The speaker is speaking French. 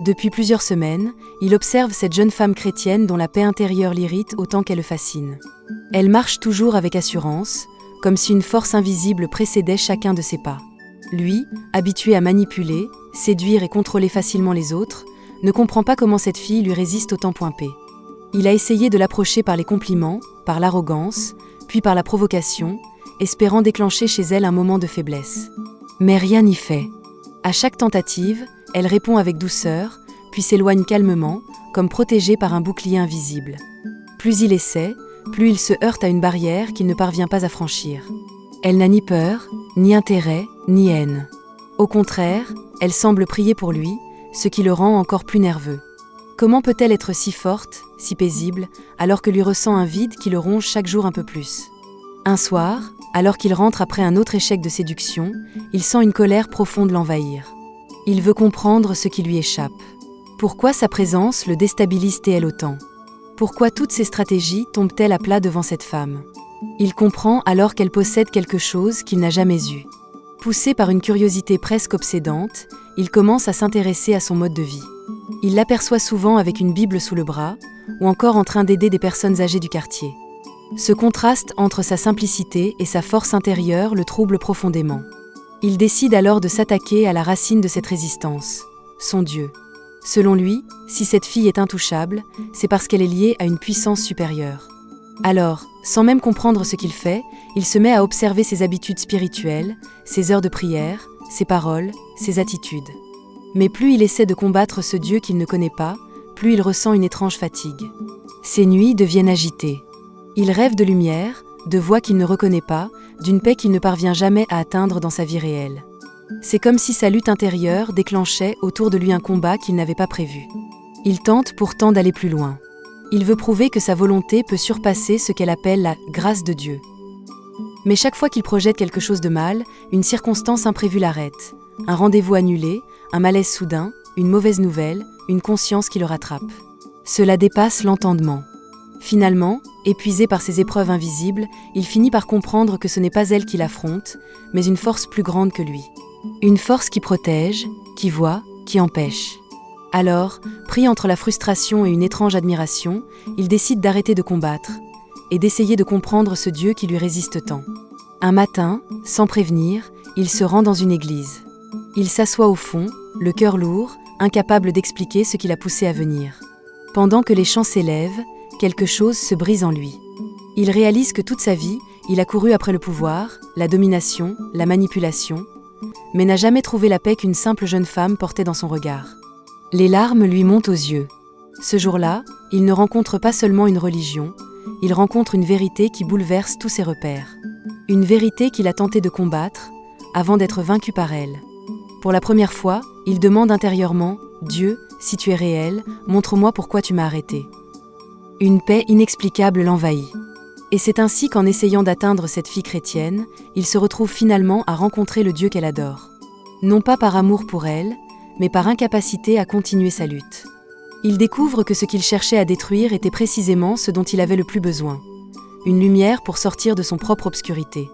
Depuis plusieurs semaines, il observe cette jeune femme chrétienne dont la paix intérieure l'irrite autant qu'elle le fascine. Elle marche toujours avec assurance, comme si une force invisible précédait chacun de ses pas. Lui, habitué à manipuler, séduire et contrôler facilement les autres, ne comprend pas comment cette fille lui résiste autant point P. Il a essayé de l'approcher par les compliments, par l'arrogance, puis par la provocation, espérant déclencher chez elle un moment de faiblesse. Mais rien n'y fait. À chaque tentative, elle répond avec douceur, puis s'éloigne calmement, comme protégée par un bouclier invisible. Plus il essaie, plus il se heurte à une barrière qu'il ne parvient pas à franchir. Elle n'a ni peur, ni intérêt, ni haine. Au contraire, elle semble prier pour lui, ce qui le rend encore plus nerveux. Comment peut-elle être si forte, si paisible, alors que lui ressent un vide qui le ronge chaque jour un peu plus ? Un soir, alors qu'il rentre après un autre échec de séduction, il sent une colère profonde l'envahir. Il veut comprendre ce qui lui échappe. Pourquoi sa présence le déstabilise-t-elle autant ? Pourquoi toutes ses stratégies tombent-elles à plat devant cette femme ? Il comprend alors qu'elle possède quelque chose qu'il n'a jamais eu. Poussé par une curiosité presque obsédante, il commence à s'intéresser à son mode de vie. Il l'aperçoit souvent avec une Bible sous le bras, ou encore en train d'aider des personnes âgées du quartier. Ce contraste entre sa simplicité et sa force intérieure le trouble profondément. Il décide alors de s'attaquer à la racine de cette résistance, son Dieu. Selon lui, si cette fille est intouchable, c'est parce qu'elle est liée à une puissance supérieure. Alors, sans même comprendre ce qu'il fait, il se met à observer ses habitudes spirituelles, ses heures de prière, ses paroles, ses attitudes. Mais plus il essaie de combattre ce Dieu qu'il ne connaît pas, plus il ressent une étrange fatigue. Ses nuits deviennent agitées. Il rêve de lumière, de voix qu'il ne reconnaît pas, d'une paix qu'il ne parvient jamais à atteindre dans sa vie réelle. C'est comme si sa lutte intérieure déclenchait autour de lui un combat qu'il n'avait pas prévu. Il tente pourtant d'aller plus loin. Il veut prouver que sa volonté peut surpasser ce qu'elle appelle la « grâce de Dieu ». Mais chaque fois qu'il projette quelque chose de mal, une circonstance imprévue l'arrête. Un rendez-vous annulé, un malaise soudain, une mauvaise nouvelle, une conscience qui le rattrape. Cela dépasse l'entendement. Finalement, épuisé par ces épreuves invisibles, il finit par comprendre que ce n'est pas elle qui l'affronte, mais une force plus grande que lui. Une force qui protège, qui voit, qui empêche. Alors, pris entre la frustration et une étrange admiration, il décide d'arrêter de combattre et d'essayer de comprendre ce Dieu qui lui résiste tant. Un matin, sans prévenir, il se rend dans une église. Il s'assoit au fond, le cœur lourd, incapable d'expliquer ce qui l'a poussé à venir. Pendant que les chants s'élèvent, quelque chose se brise en lui. Il réalise que toute sa vie, il a couru après le pouvoir, la domination, la manipulation, mais n'a jamais trouvé la paix qu'une simple jeune femme portait dans son regard. Les larmes lui montent aux yeux. Ce jour-là, il ne rencontre pas seulement une religion, il rencontre une vérité qui bouleverse tous ses repères. Une vérité qu'il a tenté de combattre, avant d'être vaincu par elle. Pour la première fois, il demande intérieurement « Dieu, si tu es réel, montre-moi pourquoi tu m'as arrêté ». Une paix inexplicable l'envahit. Et c'est ainsi qu'en essayant d'atteindre cette fille chrétienne, il se retrouve finalement à rencontrer le Dieu qu'elle adore. Non pas par amour pour elle, mais par incapacité à continuer sa lutte. Il découvre que ce qu'il cherchait à détruire était précisément ce dont il avait le plus besoin. Une lumière pour sortir de son propre obscurité.